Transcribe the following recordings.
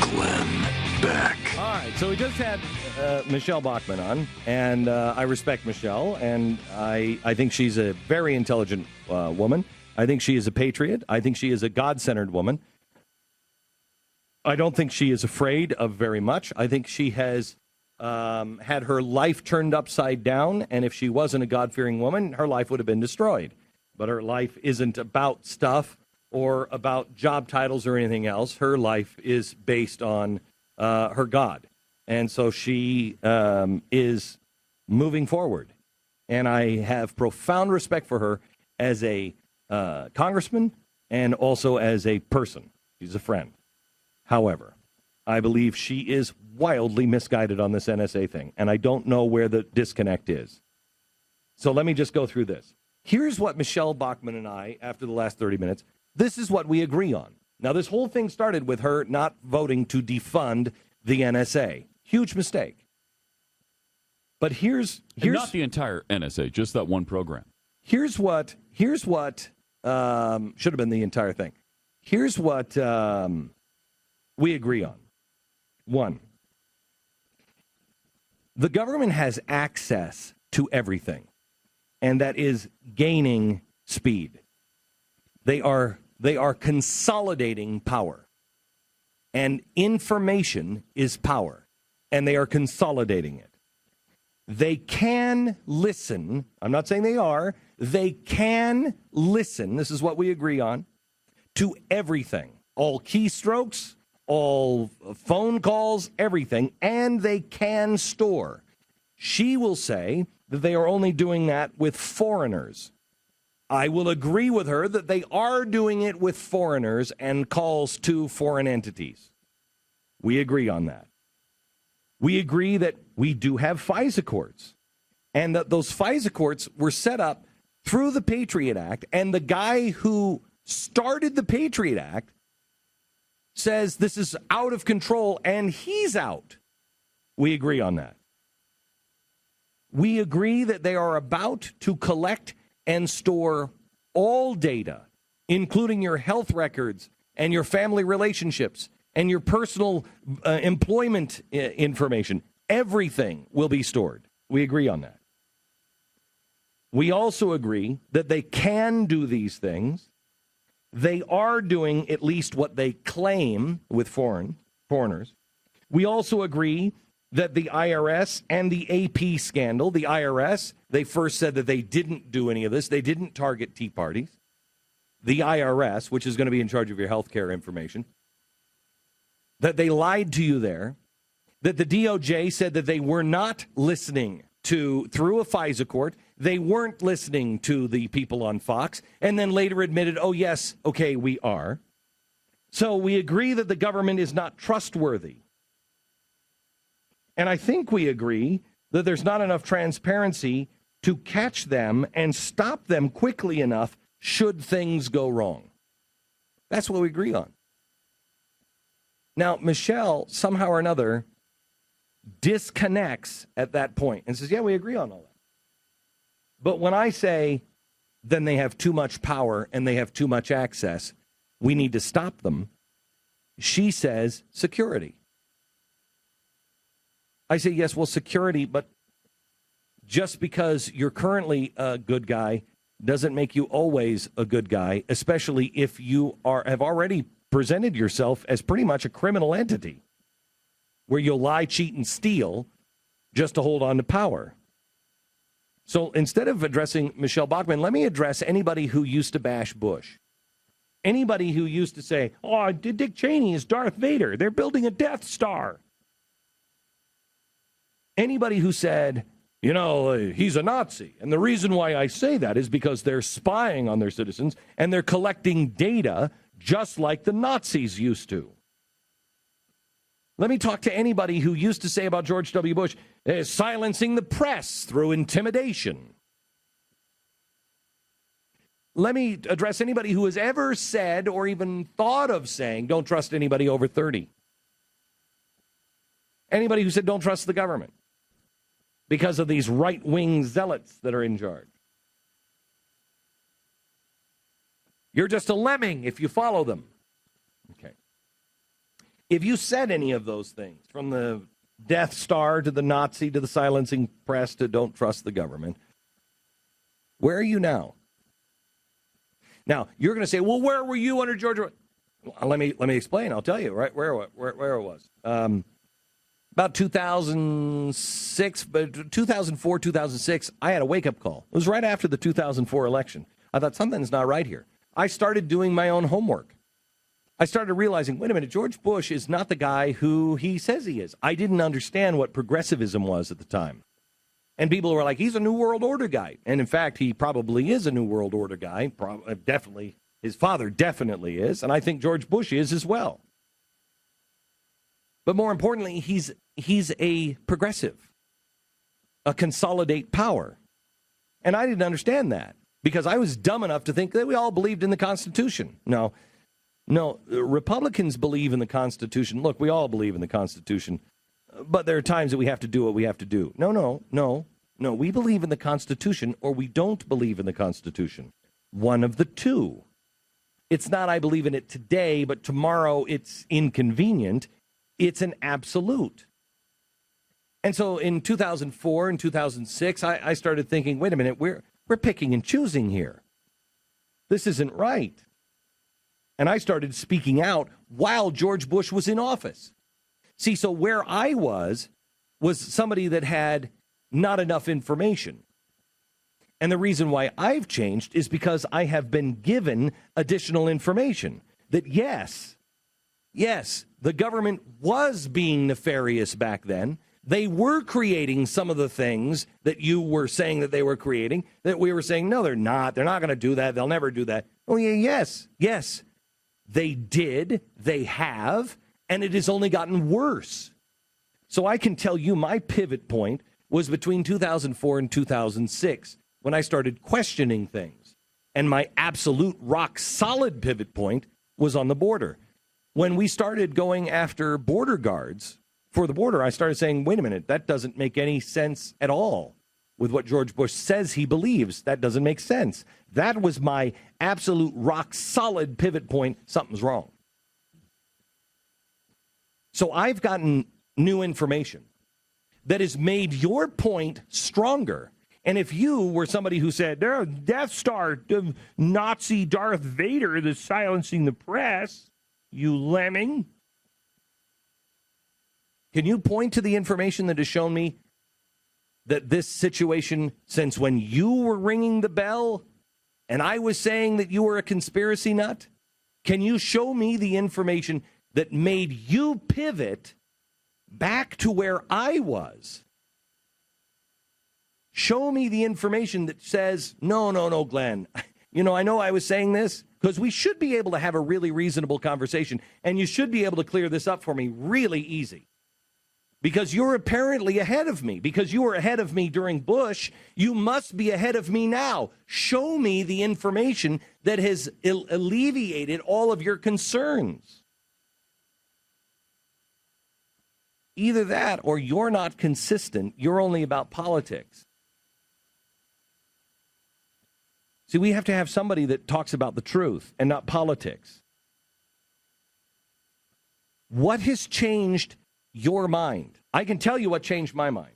Glenn Beck. All right, so we just had Michele Bachmann on, and I respect Michele, and I think she's a very intelligent woman. I think she is a patriot. I think she is a God-centered woman. I don't think she is afraid of very much. I think she has had her life turned upside down, and if she wasn't a God-fearing woman, her life would have been destroyed. But her life isn't about stuff or about job titles or anything else. Her life is based on her God. And so she is moving forward. And I have profound respect for her as a congressman and also as a person. She's a friend. However, I believe she is wildly misguided on this NSA thing. And I don't know where the disconnect is. So let me just go through this. Here's what Michele Bachmann and I, after the last 30 minutes, this is what we agree on. Now, this whole thing started with her not voting to defund the NSA. Huge mistake. But here's not the entire NSA, just that one program. Here's what should have been the entire thing. Here's what we agree on. One, the government has access to everything, and that is gaining speed. They are consolidating power. And information is power. And they are consolidating it. They can listen. I'm not saying they are. They can listen. This is what we agree on. To everything. All keystrokes, all phone calls, everything. And they can store. She will say that they are only doing that with foreigners. I will agree with her that they are doing it with foreigners and calls to foreign entities. We agree on that. We agree that we do have FISA courts and that those FISA courts were set up through the Patriot Act, and the guy who started the Patriot Act says this is out of control and he's out. We agree on that. We agree that they are about to collect and store all data, including your health records and your family relationships and your personal employment information. Everything will be stored. We agree on that. We also agree that they can do these things. They are doing at least what they claim with foreigners. We also agree that the IRS and the AP scandal, the IRS, they first said that they didn't do any of this. They didn't target Tea Parties. The IRS, which is going to be in charge of your health care information, that they lied to you there, that the DOJ said that they were not listening to, through a FISA court, they weren't listening to the people on Fox, and then later admitted, oh, yes, okay, we are. So we agree that the government is not trustworthy. And I think we agree that there's not enough transparency to catch them and stop them quickly enough should things go wrong. That's what we agree on. Now, Michele, somehow or another, disconnects at that point and says, yeah, we agree on all that. But when I say, then they have too much power and they have too much access, we need to stop them, she says security. I say, yes, well, security, but just because you're currently a good guy doesn't make you always a good guy, especially if you have already presented yourself as pretty much a criminal entity where you'll lie, cheat, and steal just to hold on to power. So instead of addressing Michele Bachmann, let me address anybody who used to bash Bush. Anybody who used to say, oh, Dick Cheney is Darth Vader. They're building a Death Star. Anybody who said, you know, he's a Nazi. And the reason why I say that is because they're spying on their citizens and they're collecting data just like the Nazis used to. Let me talk to anybody who used to say about George W. Bush, silencing the press through intimidation. Let me address anybody who has ever said or even thought of saying, don't trust anybody over 30. Anybody who said, don't trust the government because of these right-wing zealots that are in charge. You're just a lemming if you follow them. Okay. If you said any of those things, from the Death Star to the Nazi to the silencing press to don't trust the government, where are you now? Now, you're going to say, well, where were you under George? Let me explain. I'll tell you right where it was. About 2006, but 2004, 2006, I had a wake-up call. It was right after the 2004 election. I thought something's not right here. I started doing my own homework. I started realizing, wait a minute, George Bush is not the guy who he says he is. I didn't understand what progressivism was at the time. And people were like, he's a New World Order guy. And in fact, he probably is a New World Order guy. Definitely. His father definitely is. And I think George Bush is as well. But more importantly, he's a progressive, a consolidate power. And I didn't understand that because I was dumb enough to think that we all believed in the Constitution. No, Republicans believe in the Constitution. Look, we all believe in the Constitution, but there are times that we have to do what we have to do. No. We believe in the Constitution or we don't believe in the Constitution. One of the two. It's not I believe in it today, but tomorrow it's inconvenient. It's an absolute. And so in 2004 and 2006, I started thinking, wait a minute, we're picking and choosing here. This isn't right. And I started speaking out while George Bush was in office. See, so where I was somebody that had not enough information. And the reason why I've changed is because I have been given additional information that yes, the government was being nefarious back then. They were creating some of the things that you were saying that they were creating, that we were saying, no, they're not. They're not going to do that. They'll never do that. Oh, yeah, yes. They did. They have. And it has only gotten worse. So I can tell you my pivot point was between 2004 and 2006 when I started questioning things. And my absolute rock solid pivot point was on the border. When we started going after border guards for the border, I started saying, wait a minute, that doesn't make any sense at all with what George Bush says he believes. That doesn't make sense. That was my absolute rock solid pivot point. Something's wrong. So I've gotten new information that has made your point stronger. And if you were somebody who said, "There's Death Star, Nazi Darth Vader that's silencing the press," you lemming, can you point to the information that has shown me that this situation, since when you were ringing the bell and I was saying that you were a conspiracy nut, can you show me the information that made you pivot back to where I was? Show me the information that says, no, Glenn. I know I was saying this because we should be able to have a really reasonable conversation, and you should be able to clear this up for me really easy. Because you're apparently ahead of me. Because you were ahead of me during Bush, you must be ahead of me now. Show me the information that has alleviated all of your concerns. Either that or you're not consistent. You're only about politics. See, we have to have somebody that talks about the truth and not politics. What has changed your mind? I can tell you what changed my mind.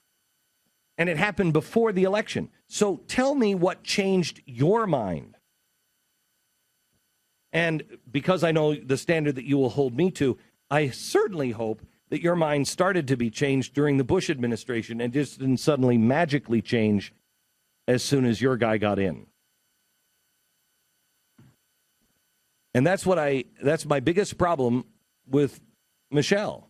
And it happened before the election. So tell me what changed your mind. And because I know the standard that you will hold me to, I certainly hope that your mind started to be changed during the Bush administration and just didn't suddenly magically change as soon as your guy got in. And that's my biggest problem with Michele.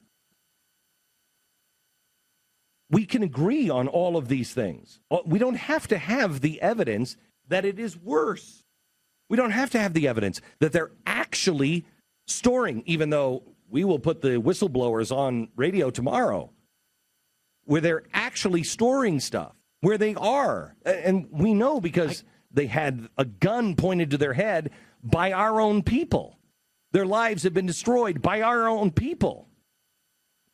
We can agree on all of these things. We don't have to have the evidence that it is worse. We don't have to have the evidence that they're actually storing, even though we will put the whistleblowers on radio tomorrow, where they're actually storing stuff, where they are. And we know because they had a gun pointed to their head by our own people. Their lives have been destroyed by our own people.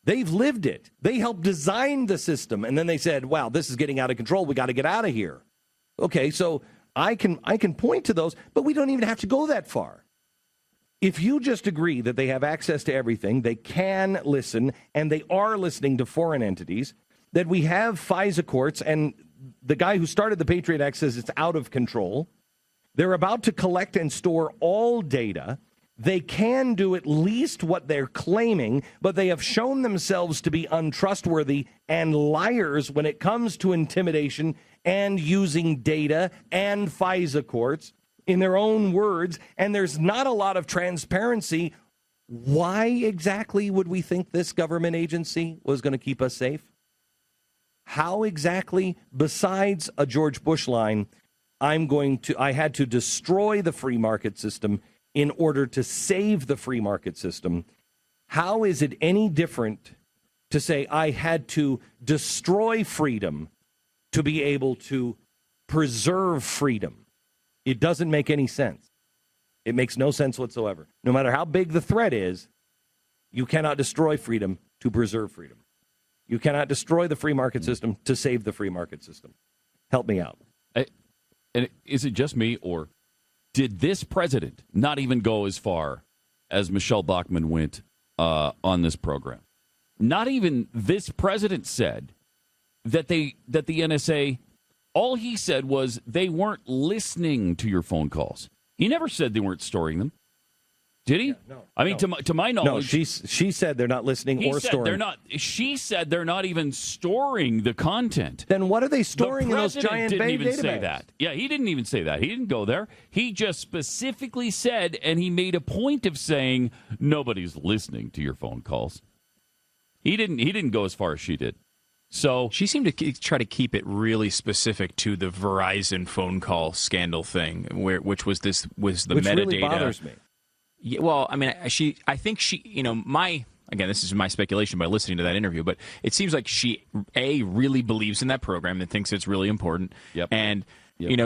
They've lived it. They helped design the system. And then they said, wow, this is getting out of control. We got to get out of here. Okay, so I can point to those, but we don't even have to go that far. if you just agree that they have access to everything, they can listen, and they are listening to foreign entities, that we have FISA courts, and the guy who started the Patriot Act says it's out of control. They're about to collect and store all data. They can do at least what they're claiming, but they have shown themselves to be untrustworthy and liars when it comes to intimidation and using data and FISA courts in their own words, and there's not a lot of transparency. Why exactly would we think this government agency was going to keep us safe? How exactly, besides a George Bush line, I had to destroy the free market system in order to save the free market system. How is it any different to say I had to destroy freedom to be able to preserve freedom? It doesn't make any sense. It makes no sense whatsoever. No matter how big the threat is, you cannot destroy freedom to preserve freedom. You cannot destroy the free market system to save the free market system. Help me out. And is it just me, or did this president not even go as far as Michele Bachmann went on this program? Not even this president said that the NSA, all he said was they weren't listening to your phone calls. He never said they weren't storing them. Did he? Yeah, no. I mean, no. to my knowledge, no. She said they're not listening or storing. They're not. She said they're not even storing the content. Then what are they storing in those giant didn't even databases? say that. Yeah, he didn't even say that. He didn't go there. He just specifically said, and he made a point of saying nobody's listening to your phone calls. He didn't go as far as she did. So she seemed to try to keep it really specific to the Verizon phone call scandal thing, which was the metadata. Really bothers me. Yeah, well, I mean, I think she, again, this is my speculation by listening to that interview, but it seems like she, really believes in that program and thinks it's really important. Yep. And,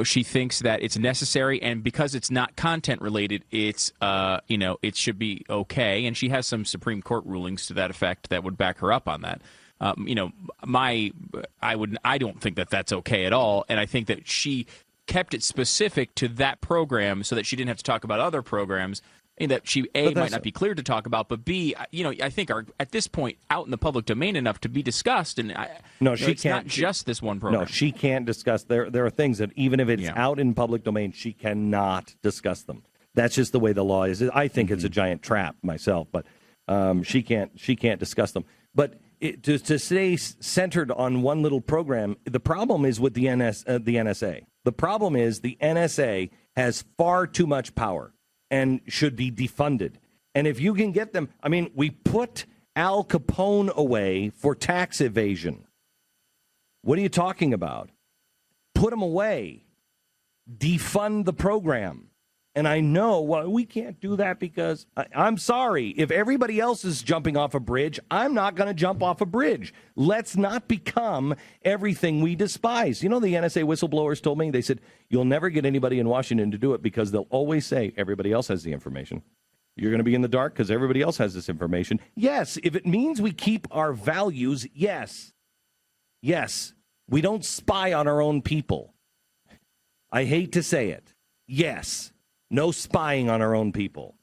she thinks that it's necessary, and because it's not content related, it's, it should be okay. And she has some Supreme Court rulings to that effect that would back her up on that. I don't think that that's okay at all. And I think that she kept it specific to that program so that she didn't have to talk about other programs that she, might not be clear to talk about, but B, I think are at this point out in the public domain enough to be discussed. And it's not just this one program. No, she can't discuss. There are things that even if it's out in public domain, she cannot discuss them. That's just the way the law is. I think it's a giant trap myself, but she can't discuss them. But to stay centered on one little program, the problem is with the NSA. The problem is the NSA has far too much power and should be defunded. And if you can get them, we put Al Capone away for tax evasion. What are you talking about? Put him away. Defund the program. And I know, we can't do that because I'm sorry. If everybody else is jumping off a bridge, I'm not going to jump off a bridge. Let's not become everything we despise. The NSA whistleblowers told me, they said, you'll never get anybody in Washington to do it because they'll always say everybody else has the information. You're going to be in the dark because everybody else has this information. Yes, if it means we keep our values, yes. Yes, we don't spy on our own people. I hate to say it. Yes. No spying on our own people.